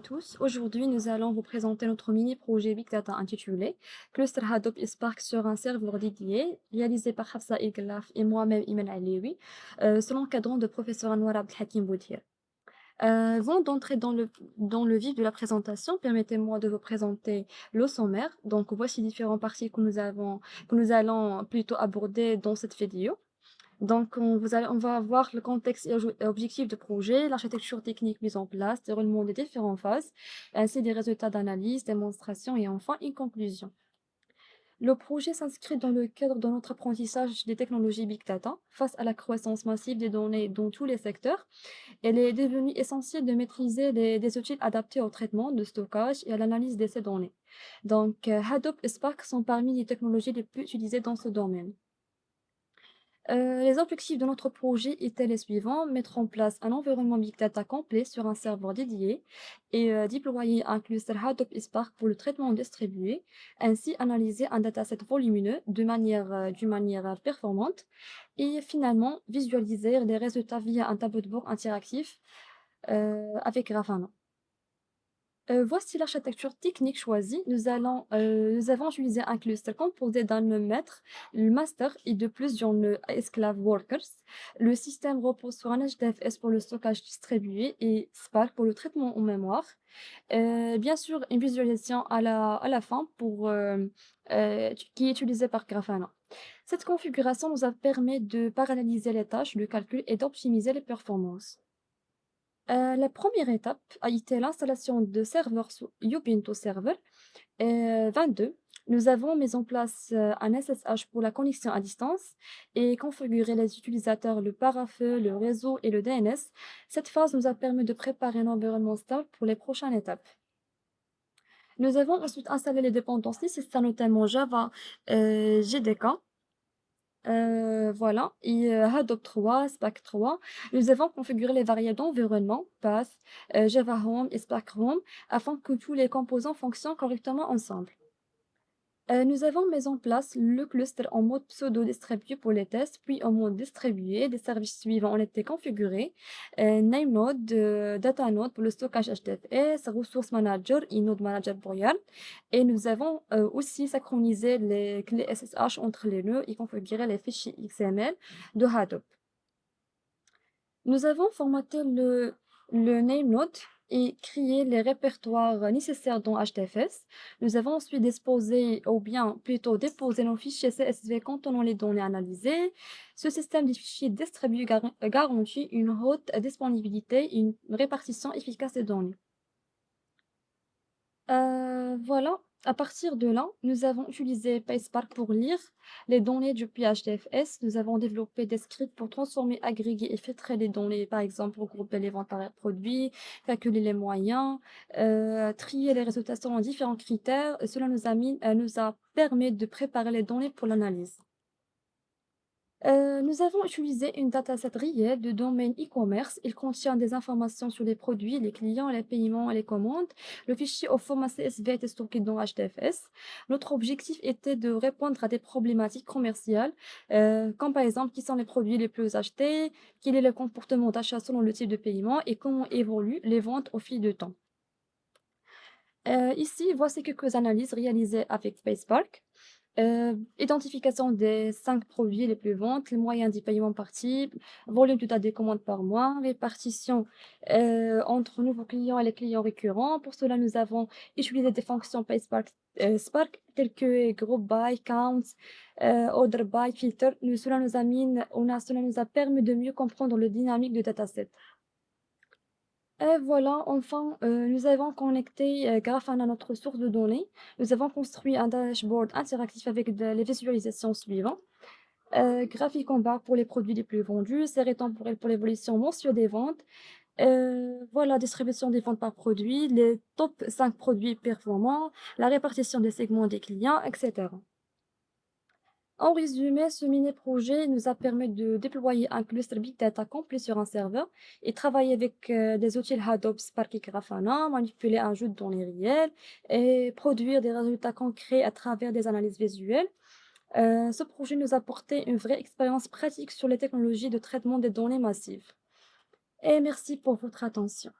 tous. Aujourd'hui, nous allons vous présenter notre mini-projet Big Data intitulé Cluster Hadoop et Spark sur un serveur dédié, réalisé par Hafsa El Glaf et moi-même Iman Alioui, selon le cadran de professeur Anwar Abdelhakim Boudir. Avant d'entrer dans le vif de la présentation, permettez-moi de vous présenter le sommaire. Donc, voici différentes parties que nous allons plutôt aborder dans cette vidéo. Donc, on va voir le contexte et objectif du projet, l'architecture technique mise en place, le déroulement des différentes phases, ainsi des résultats d'analyse, démonstration et enfin une conclusion. Le projet s'inscrit dans le cadre de notre apprentissage des technologies Big Data. Face à la croissance massive des données dans tous les secteurs, il est devenu essentiel de maîtriser des outils adaptés au traitement, de stockage et à l'analyse de ces données. Donc, Hadoop et Spark sont parmi les technologies les plus utilisées dans ce domaine. Les objectifs de notre projet étaient les suivants: mettre en place un environnement Big Data complet sur un serveur dédié et déployer un cluster Hadoop et Spark pour le traitement distribué, ainsi analyser un dataset volumineux d'une manière performante et finalement visualiser les résultats via un tableau de bord interactif avec Grafana. Voici l'architecture technique choisie. Nous avons utilisé un cluster composé d'un nœud maître, le master et de plusieurs nœuds esclaves workers. Le système repose sur un HDFS pour le stockage distribué et Spark pour le traitement en mémoire. Bien sûr, une visualisation à la fin qui est utilisée par Grafana. Cette configuration nous a permis de paralléliser les tâches de calcul et d'optimiser les performances. La première étape a été l'installation de serveurs sous Ubuntu Server 22. Nous avons mis en place un SSH pour la connexion à distance et configuré les utilisateurs, le parafeu, le réseau et le DNS. Cette phase nous a permis de préparer un environnement stable pour les prochaines étapes. Nous avons ensuite installé les dépendances nécessaires, notamment Java, JDK. Voilà, et Hadoop 3, Spark 3, nous avons configuré les variables d'environnement, Path, Java Home et Spark Home, afin que tous les composants fonctionnent correctement ensemble. Nous avons mis en place le cluster en mode pseudo-distribué pour les tests, puis en mode distribué. Des services suivants ont été configurés: NameNode, DataNode pour le stockage HDFS, Resource Manager et Node Manager pour YARN. Et nous avons aussi synchronisé les clés SSH entre les nœuds et configuré les fichiers XML de Hadoop. Nous avons formaté le NameNode et créé les répertoires nécessaires dans HDFS. Nous avons ensuite disposé, ou bien plutôt déposé nos fichiers CSV contenant les données analysées. Ce système de fichiers distribué garantit une haute disponibilité et une répartition efficace des données. Voilà, à partir de là, nous avons utilisé PySpark pour lire les données du PHDFS. Nous avons développé des scripts pour transformer, agréger et filtrer les données, par exemple, regrouper les inventaires produits, calculer les moyens, trier les résultats selon différents critères. Et cela nous a permis de préparer les données pour l'analyse. Nous avons utilisé une dataset réelle de domaine e-commerce. Il contient des informations sur les produits, les clients, les paiements et les commandes. Le fichier au format CSV était stocké dans HDFS. Notre objectif était de répondre à des problématiques commerciales, comme par exemple qui sont les produits les plus achetés, quel est le comportement d'achat selon le type de paiement et comment évoluent les ventes au fil du temps. Ici, voici quelques analyses réalisées avec PaySpark. Identification des 5 produits les plus vendus, les moyens de paiement par type, volume total des commandes par mois, répartition entre nouveaux clients et les clients récurrents. Pour cela, nous avons utilisé des fonctions PaySpark Spark telles que group by, count, order by, filter. Cela nous a permis de mieux comprendre le dynamique du dataset. Et voilà, enfin, nous avons connecté Grafana à notre source de données. Nous avons construit un dashboard interactif avec les visualisations suivantes. Graphique en barre pour les produits les plus vendus, série temporelle pour l'évolution mensuelle des ventes. Voilà, distribution des ventes par produit, les top 5 produits performants, la répartition des segments des clients, etc. En résumé, ce mini-projet nous a permis de déployer un cluster Big Data complet sur un serveur et travailler avec des outils Hadoop, Spark et Grafana, manipuler un jeu de données réelles et produire des résultats concrets à travers des analyses visuelles. Ce projet nous a apporté une vraie expérience pratique sur les technologies de traitement des données massives. Et merci pour votre attention.